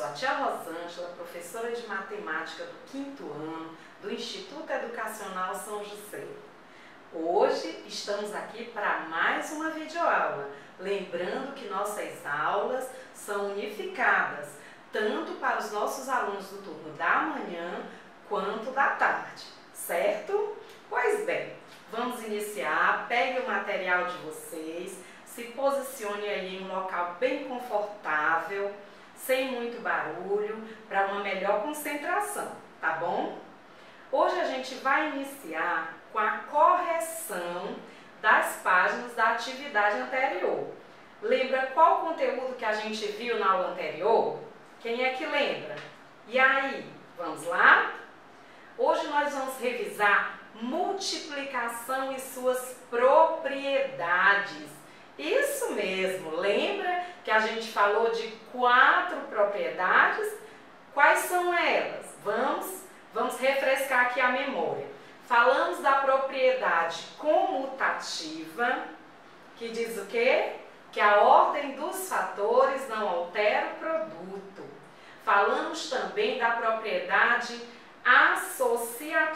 sou a tia Rosângela, professora de matemática do 5º ano do Instituto Educacional São José. Hoje estamos aqui para mais uma videoaula, lembrando que nossas aulas são unificadas, tanto para os nossos alunos do turno da manhã quanto da tarde, certo? Pois bem, vamos iniciar, pegue o material de vocês, se posicione aí em um local bem confortável, sem muito barulho, para uma melhor concentração, tá bom? Hoje a gente vai iniciar com a correção das páginas da atividade anterior. Lembra qual conteúdo que a gente viu na aula anterior? Quem é que lembra? E aí, vamos lá? Hoje nós vamos revisar multiplicação e suas propriedades. Isso mesmo, lembra que a gente falou de 4 propriedades? Quais são elas? Vamos refrescar aqui a memória. Falamos da propriedade comutativa, que diz o quê? Que a ordem dos fatores não altera o produto. Falamos também da propriedade associativa.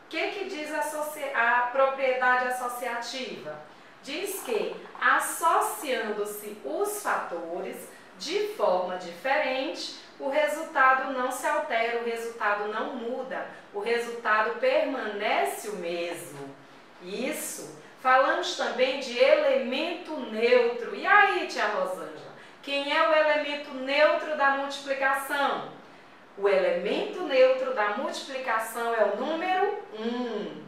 O que diz a propriedade associativa? Diz que, associando-se os fatores de forma diferente, o resultado não se altera, o resultado não muda, o resultado permanece o mesmo. Isso. Falamos também de elemento neutro. E aí, tia Rosângela, quem é o elemento neutro da multiplicação? O elemento neutro da multiplicação é o número 1.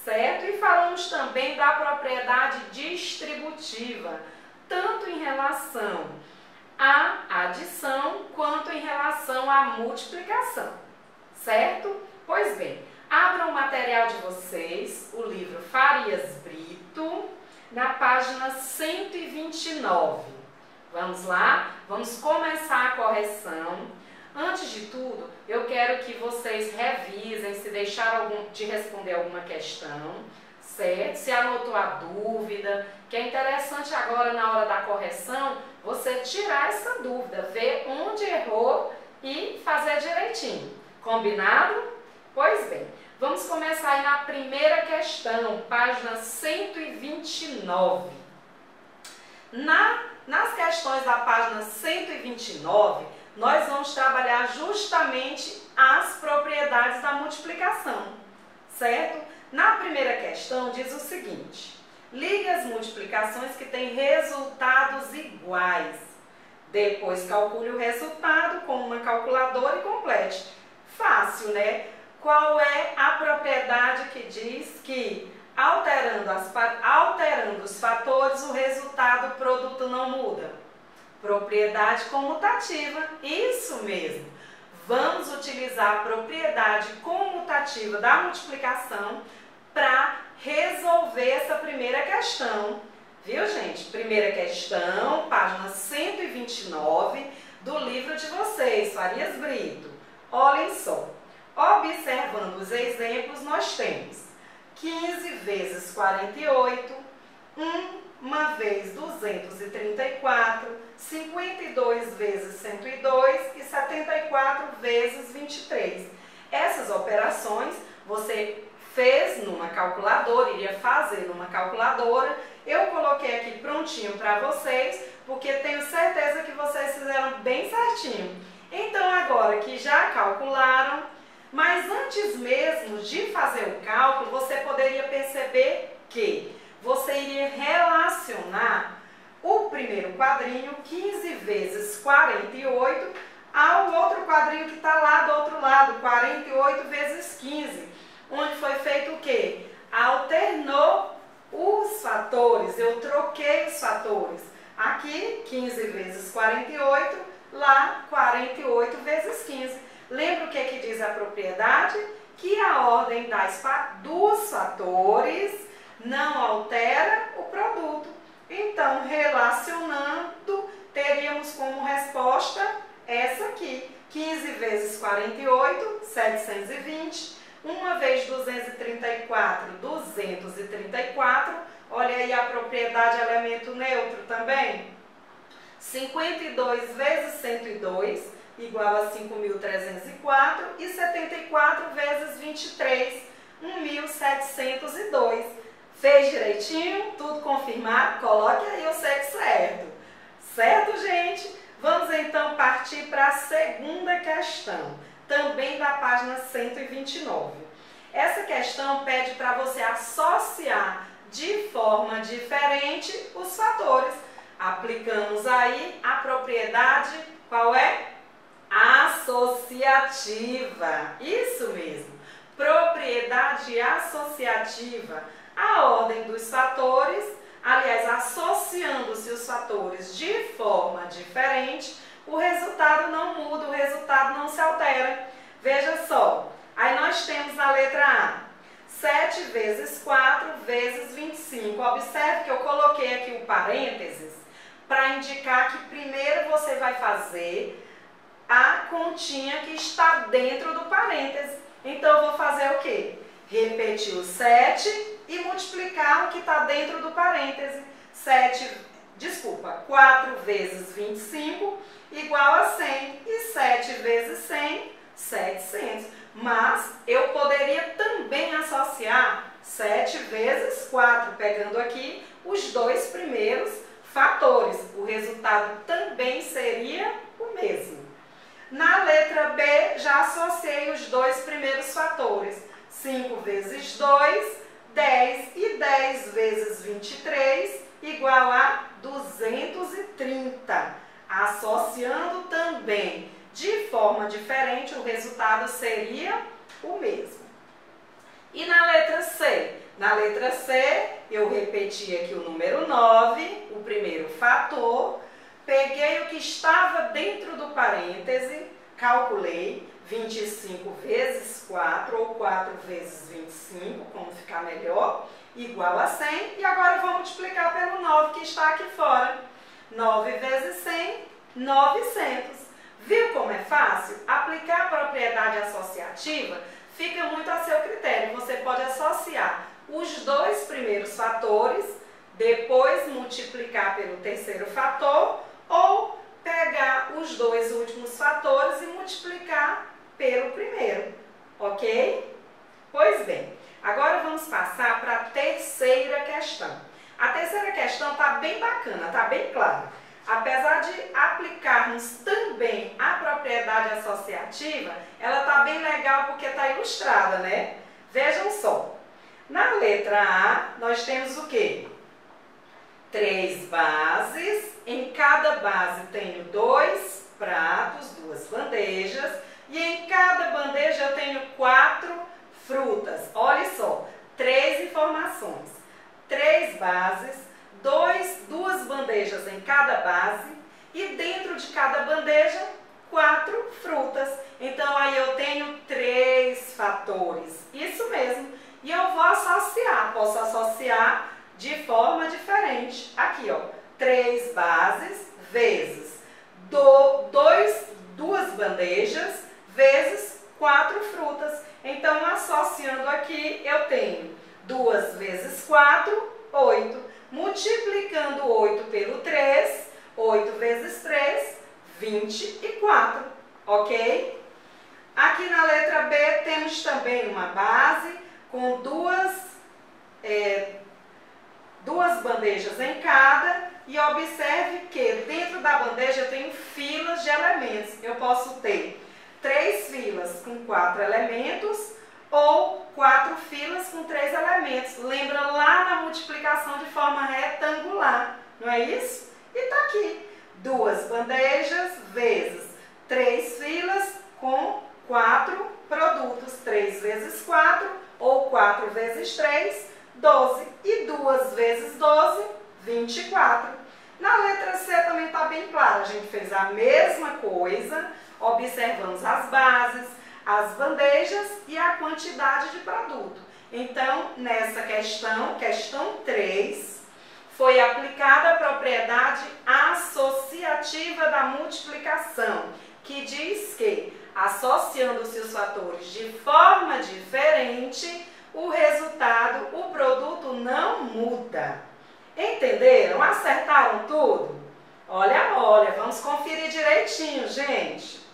Certo? E falamos também da propriedade distributiva, tanto em relação à adição quanto em relação à multiplicação. Certo? Pois bem, abram o material de vocês, o livro Farias Brito, na página 129. Vamos lá? Vamos começar a correção. Antes de tudo, eu quero que vocês revisem, se deixaram de responder alguma questão, certo? Se anotou a dúvida, que é interessante agora na hora da correção, você tirar essa dúvida, ver onde errou e fazer direitinho. Combinado? Pois bem, vamos começar aí na primeira questão, página 129. Nas questões da página 129, nós vamos trabalhar justamente as propriedades da multiplicação, certo? Na primeira questão diz o seguinte: ligue as multiplicações que têm resultados iguais. Depois calcule o resultado com uma calculadora e complete. Fácil, né? Qual é a propriedade que diz que, alterando os fatores, o resultado do produto não muda? Propriedade comutativa, isso mesmo. Vamos utilizar a propriedade comutativa da multiplicação para resolver essa primeira questão. Viu, gente? Primeira questão, página 129 do livro de vocês, Farias Brito. Olhem só. Observando os exemplos, nós temos 15 vezes 48, 1 vezes 234, 52 vezes 102 e 74 vezes 23. Essas operações você fez numa calculadora, iria fazer numa calculadora. Eu coloquei aqui prontinho para vocês, porque tenho certeza que vocês fizeram bem certinho. Então, agora que já calcularam, mas antes mesmo de fazer o cálculo, você poderia perceber que você iria relacionar o primeiro quadrinho, 15 vezes 48, ao outro quadrinho que está lá do outro lado, 48 vezes 15, onde foi feito o quê? Alternou os fatores, eu troquei os fatores. Aqui, 15 vezes 48, lá, 48 vezes 15. Lembra o que diz a propriedade? Que a ordem dos fatores não altera o produto. Então, relacionando, teríamos como resposta essa aqui. 15 vezes 48, 720. 1 vezes 234, 234. Olha aí a propriedade elemento neutro também. 52 vezes 102 igual a 5.304 e 74 vezes 23, 1.702. Fez direitinho? Tudo confirmado? Coloque aí o sexo certo. Certo, gente? Vamos então partir para a segunda questão, também da página 129. Essa questão pede para você associar de forma diferente os fatores. Aplicamos aí a propriedade, qual é? Associativa. Isso mesmo. Propriedade associativa. A ordem dos fatores, aliás, associando-se os fatores de forma diferente, o resultado não muda, o resultado não se altera. Veja só, aí nós temos na letra A, 7 vezes 4 vezes 25. Observe que eu coloquei aqui o parênteses para indicar que primeiro você vai fazer a continha que está dentro do parêntese. Então, eu vou fazer o quê? Repetir o 7 e multiplicar o que está dentro do parêntese. 4 vezes 25 igual a 100. E 7 vezes 100, 700. Mas eu poderia também associar 7 vezes 4, pegando aqui os dois primeiros fatores. O resultado também seria o mesmo. Na letra B, já associei os dois primeiros fatores. 5 vezes 2, 10. E 10 vezes 23 igual a 230. Associando também de forma diferente, o resultado seria o mesmo. E na letra C? Na letra C, eu repeti aqui o número 9, o primeiro fator, peguei o que estava dentro do parêntese, calculei 25 vezes 4, ou 4 vezes 25, como ficar melhor, igual a 100, e agora eu vou multiplicar pelo 9 que está aqui fora. 9 vezes 100, 900. Viu como é fácil? Aplicar a propriedade associativa fica muito a seu critério. Você pode associar os dois primeiros fatores, depois multiplicar pelo terceiro fator, ou pegar os dois últimos fatores e multiplicar pelo primeiro, ok? Pois bem, agora vamos passar para a terceira questão. A terceira questão está bem bacana, está bem clara. Apesar de aplicarmos também a propriedade associativa, ela está bem legal porque está ilustrada, né? Vejam só. Na letra A, nós temos o quê? 3 bases. Em cada base tenho 2 pratos, 2 bandejas. E em cada bandeja eu tenho 4 frutas. Olha só, 3 informações. 3 bases. 2 bandejas em cada base e dentro de cada bandeja 4 frutas. Então aí eu tenho 3 fatores, isso mesmo. E eu vou associar, posso associar de forma diferente. Aqui ó, 3 bases vezes 2 bandejas vezes 4 frutas. Então associando aqui eu tenho 2 vezes 4, 8. Multiplicando 8 pelo 3, 8 vezes 3, 24, ok? Aqui na letra B temos também uma base com duas bandejas em cada e observe que dentro da bandeja eu tenho filas de elementos. Eu posso ter 3 filas com 4 elementos ou 4 filas com 3 elementos. Lembra lá na multiplicação de forma retangular, não é isso? E tá aqui, 2 bandejas vezes 3 filas com 4 produtos. 3 vezes 4, ou 4 vezes 3, 12. E 2 vezes 12, 24. Na letra C também tá bem claro, a gente fez a mesma coisa, observamos as bases, as bandejas e a quantidade de produto. Então, nessa questão 3, foi aplicada a propriedade associativa da multiplicação, que diz que, associando-se os fatores de forma diferente, o resultado, o produto não muda. Entenderam? Acertaram tudo? Olha, vamos conferir direitinho, gente.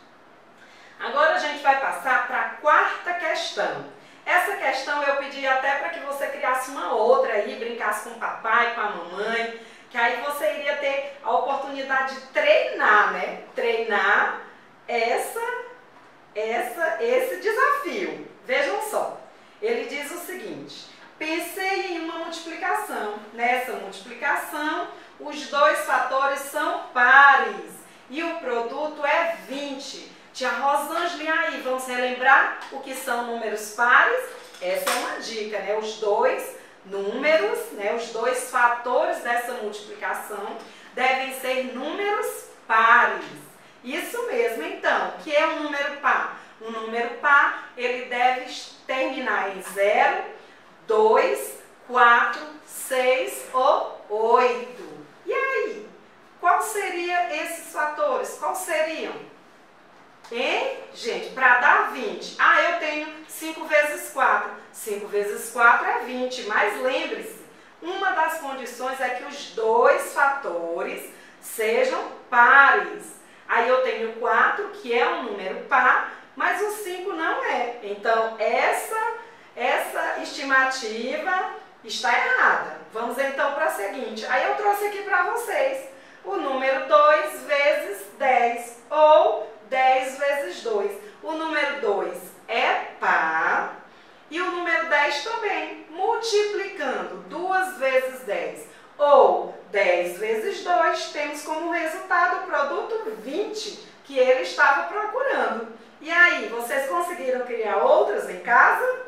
Agora a gente vai passar para a quarta questão. Essa questão eu pedi até para que você criasse uma outra aí, brincasse com o papai, com a mamãe, que aí você iria ter a oportunidade de treinar, né? Treinar esse desafio. Vejam só, ele diz o seguinte: pensei em uma multiplicação. Nessa multiplicação, os dois fatores são pares e o produto é 20. Tia Rosângela, e aí, vamos relembrar o que são números pares? Essa é uma dica, né? Os dois números, né? Os dois fatores dessa multiplicação devem ser números pares. Isso mesmo, então, o que é um número par? Um número par, ele deve terminar em 0, 2, 4, 6 ou 8. E aí, qual seriam esses fatores? Quais seriam? Hein? Gente, para dar 20, eu tenho 5 vezes 4. 5 vezes 4 é 20, mas lembre-se, uma das condições é que os dois fatores sejam pares. Aí eu tenho 4, que é um número par, mas o 5 não é. Então, essa estimativa está errada. Vamos então para a seguinte. Aí eu trouxe aqui para vocês o número 2 vezes 10, ou 10 vezes 2. O número 2 é par e o número 10 também. Multiplicando 2 vezes 10 ou 10 vezes 2, temos como resultado o produto 20, que ele estava procurando. E aí, vocês conseguiram criar outras em casa?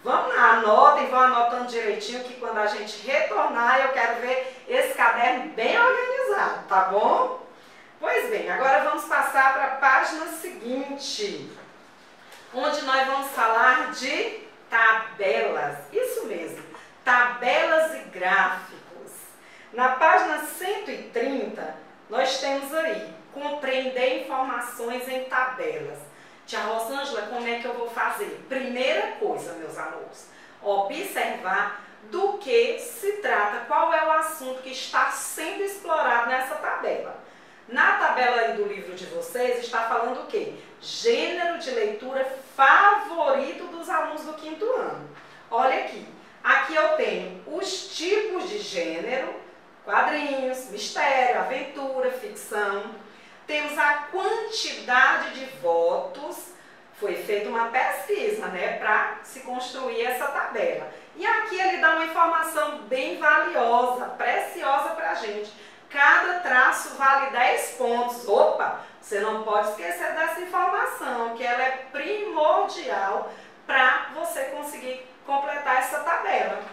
Vamos lá, anotem, vão anotando direitinho, que quando a gente retornar, eu quero ver esse caderno bem organizado, tá bom? Pois bem, agora vamos passar para a página seguinte, onde nós vamos falar de tabelas. Isso mesmo, tabelas e gráficos. Na página 130, nós temos aí, compreender informações em tabelas. Tia Rosângela, como é que eu vou fazer? Primeira coisa, meus amigos, observar do que se trata, qual é o assunto que está sendo explorado nessa tabela. Na tabela aí do livro de vocês está falando o quê? Gênero de leitura favorito dos alunos do 5º ano. Olha aqui, aqui eu tenho os tipos de gênero, quadrinhos, mistério, aventura, ficção. Temos a quantidade de votos, foi feita uma pesquisa, né, para se construir essa tabela. E aqui ele dá uma informação bem valiosa, preciosa para a gente. Cada traço vale 10 pontos. Opa, você não pode esquecer dessa informação, que ela é primordial para você conseguir completar essa tabela.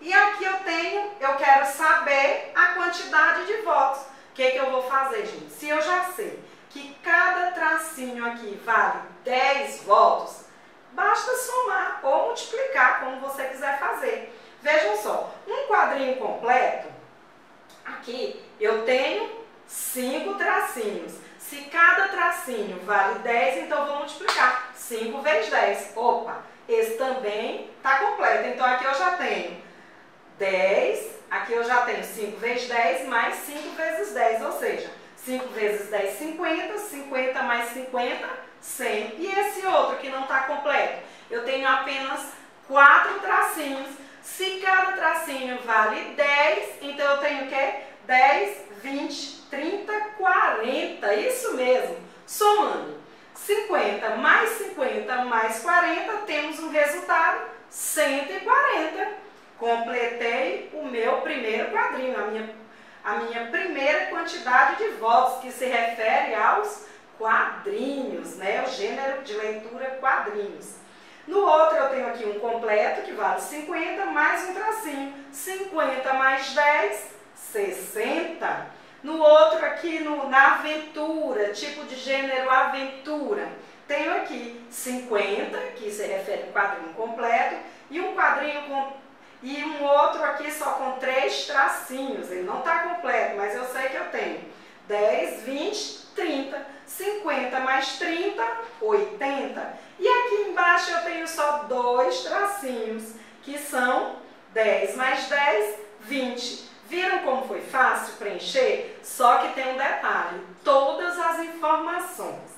E aqui eu quero saber a quantidade de votos. O que eu vou fazer, gente? Se eu já sei que cada tracinho aqui vale 10 votos, basta somar ou multiplicar, como você quiser fazer. Vejam só, um quadrinho completo, aqui eu tenho 5 tracinhos. Se cada tracinho vale 10, então eu vou multiplicar 5 vezes 10. Opa, esse também está completo. Então aqui eu já tenho 10, aqui eu já tenho 5 vezes 10 mais 5 vezes 10, ou seja, 5 vezes 10, 50, 50 mais 50, 100. E esse outro que não está completo? Eu tenho apenas 4 tracinhos. Se cada tracinho vale 10, então eu tenho o quê? 10, 20, 30, 40, isso mesmo. Somando 50 mais 40, temos um resultado 140. Completei o meu primeiro quadrinho, a minha primeira quantidade de votos, que se refere aos quadrinhos, né? O gênero de leitura quadrinhos. No outro eu tenho aqui um completo, que vale 50, mais um tracinho. 50 mais 10, 60. No outro aqui, na aventura, tipo de gênero aventura, tenho aqui 50, que se refere ao quadrinho completo, e um quadrinho e um outro aqui só com 3 tracinhos. Ele não está completo, mas eu sei que eu tenho 10, 20, 30, 50 mais 30, 80. E aqui embaixo eu tenho só 2 tracinhos, que são 10 mais 10, 20. Viram como foi fácil preencher? Só que tem um detalhe, todas as informações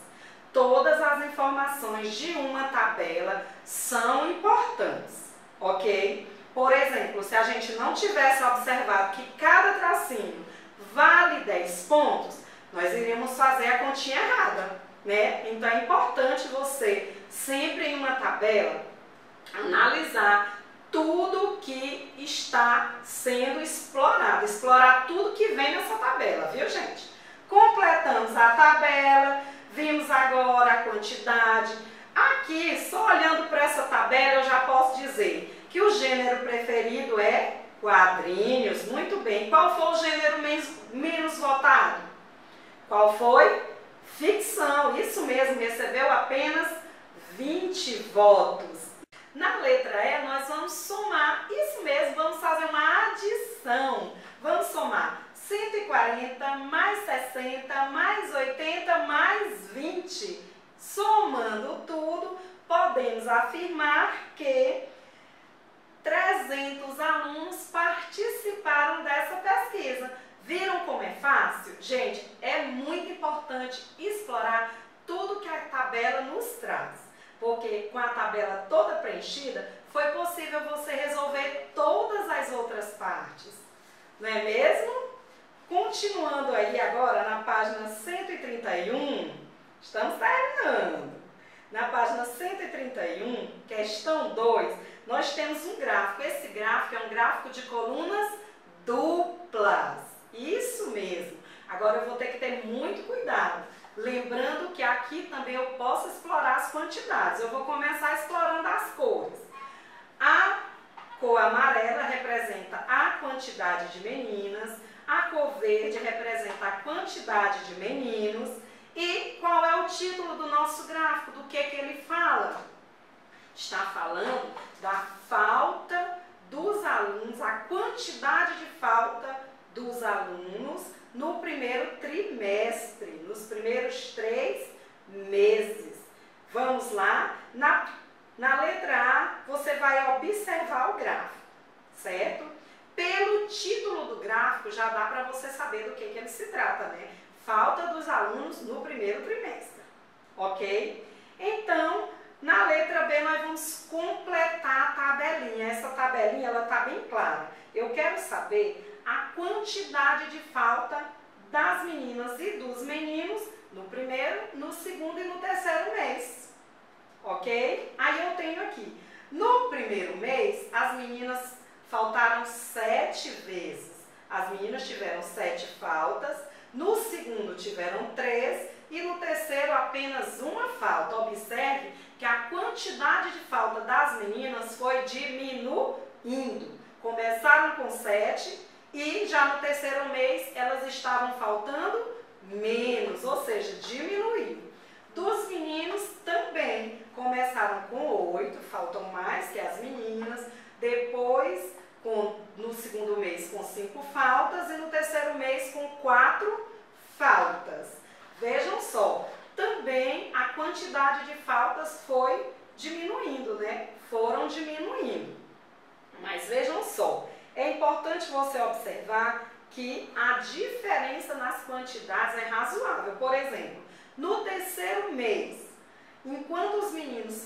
de uma tabela são importantes, ok? Por exemplo, se a gente não tivesse observado que cada tracinho vale 10 pontos, nós iríamos fazer a continha errada, né? Então é importante você, sempre em uma tabela, analisar tudo que está sendo explorado, explorar tudo que vem nessa tabela, viu, gente? Completamos a tabela, vimos agora a quantidade. Aqui, só olhando para essa tabela, eu já posso dizer que o gênero preferido é quadrinhos. Muito bem. Qual foi o gênero menos votado? Qual foi? Ficção. Isso mesmo, recebeu apenas 20 votos. Na letra E, nós vamos somar. Isso mesmo, vamos fazer uma adição. Vamos somar 140 mais 60 mais 80 mais 20. Somando tudo, podemos afirmar que 300 alunos participaram dessa pesquisa. Viram como é fácil? Gente, é muito importante explorar tudo que a tabela nos traz. Porque com a tabela toda preenchida, foi possível você resolver todas as outras partes. Não é mesmo? Continuando aí agora na página 131, estamos terminando. Na página 131, questão 2, nós temos um gráfico. Esse gráfico é um gráfico de colunas duplas. Isso mesmo. Agora eu vou ter que ter muito cuidado. Lembrando que aqui também eu posso explorar as quantidades. Eu vou começar explorando as cores. A cor amarela representa a quantidade de meninas. A cor verde representa a quantidade de meninos. E qual é o título do nosso gráfico? Do que ele fala? Está falando da falta dos alunos, a quantidade de falta dos alunos no primeiro trimestre, nos primeiros 3 meses. Vamos lá? Na letra A, você vai observar o gráfico, certo? Pelo título do gráfico, já dá para você saber do que ele se trata, né? Falta dos alunos no primeiro trimestre, ok? Então, na letra B, nós vamos completar a tabelinha. Essa tabelinha, ela está bem clara. Eu quero saber a quantidade de falta das meninas e dos meninos no primeiro, no segundo e no terceiro mês, ok? Aí eu tenho aqui, no primeiro mês, as meninas faltaram 7 vezes. As meninas tiveram 7 faltas, no segundo tiveram 3 e no terceiro apenas uma falta. Observe que a quantidade de falta das meninas foi diminuindo. Começaram com 7 e já no terceiro mês elas estavam faltando menos, ou seja, diminuiu. Dos meninos também começaram com 8, faltam mais que as meninas, depois no segundo mês com 5 faltas e no terceiro mês com 4 faltas. Vejam só, também a quantidade de faltas foi diminuindo, né? Foram diminuindo. Mas vejam só, é importante você observar que a diferença nas quantidades é razoável. Por exemplo, no terceiro mês, enquanto os meninos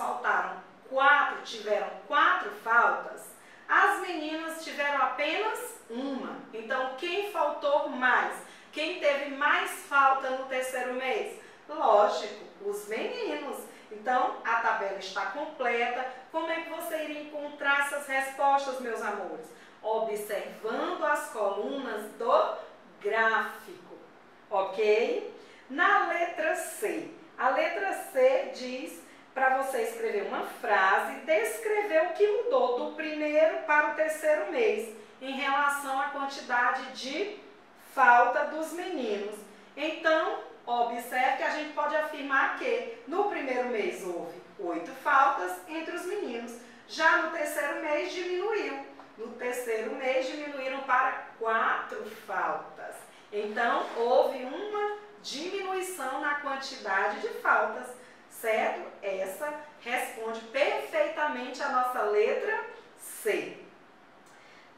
tiveram 4 faltas, as meninas tiveram apenas uma. Então, quem faltou mais? Quem teve mais falta no terceiro mês? Lógico, os meninos. Então, a tabela está completa. Como é que você iria encontrar essas respostas, meus amores? Observando as colunas do gráfico, ok? Na letra C. A letra C diz para você escrever uma frase e descrever o que mudou do primeiro para o terceiro mês em relação à quantidade de falta dos meninos. Então, observe que a gente pode afirmar que no primeiro mês houve 8 faltas entre os meninos. Já no terceiro mês diminuiu. No terceiro mês diminuíram para 4 faltas. Então, houve uma diminuição na quantidade de faltas, certo? Essa responde perfeitamente a nossa letra C.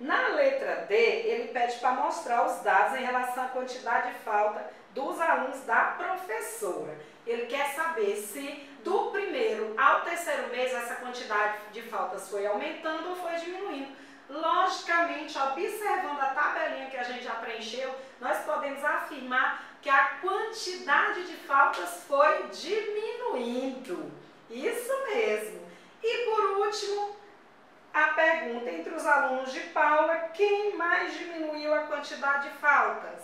Na letra D, ele pede para mostrar os dados em relação à quantidade de falta dos alunos da professora. Ele quer saber se do primeiro ao terceiro mês essa quantidade de faltas foi aumentando ou foi diminuindo. Logicamente, observando a tabelinha que a gente já preencheu, nós podemos afirmar que a quantidade de faltas foi diminuindo. Isso mesmo. E por último, a pergunta: entre os alunos de Paula, quem mais diminuiu a quantidade de faltas?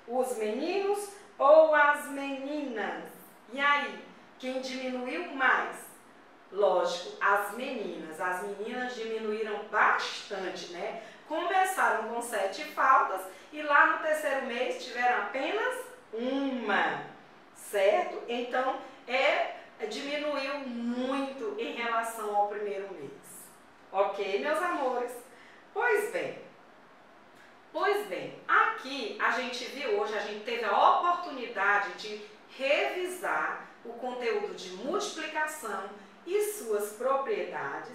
Os meninos ou as meninas? E aí, quem diminuiu mais? Lógico, as meninas. As meninas diminuíram bastante, né? Começaram com 7 faltas e lá no terceiro mês tiveram apenas uma, certo? Então, diminuiu muito em relação ao primeiro mês. Ok, meus amores? Pois bem, aqui a gente viu hoje, a gente teve a oportunidade de revisar o conteúdo de multiplicação e suas propriedades.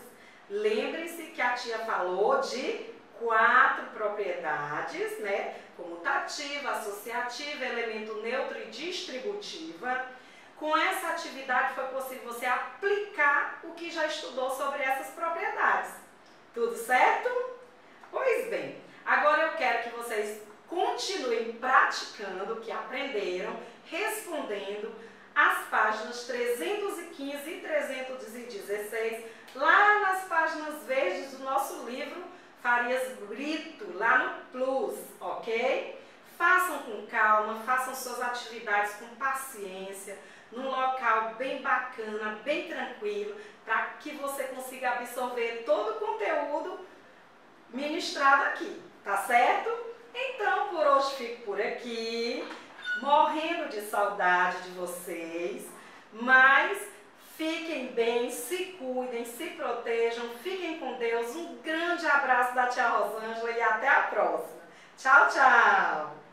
Lembre-se que a tia falou de 4 propriedades, né? Comutativa, associativa, elemento neutro e distributiva. Com essa atividade foi possível você aplicar o que já estudou sobre essas propriedades. Tudo certo? Pois bem, agora eu quero que vocês continuem praticando o que aprenderam, respondendo as páginas 315 e 316, lá nas páginas verdes do nosso livro Farias Brito, lá no Plus, ok? Façam com calma, façam suas atividades com paciência, num local bem bacana, bem tranquilo, para que você consiga absorver todo o conteúdo ministrado aqui, tá certo? Então, por hoje fico por aqui, morrendo de saudade de vocês, mas fiquem bem, se cuidem, se protejam, fiquem com Deus. Um grande abraço da tia Rosângela e até a próxima. Tchau, tchau!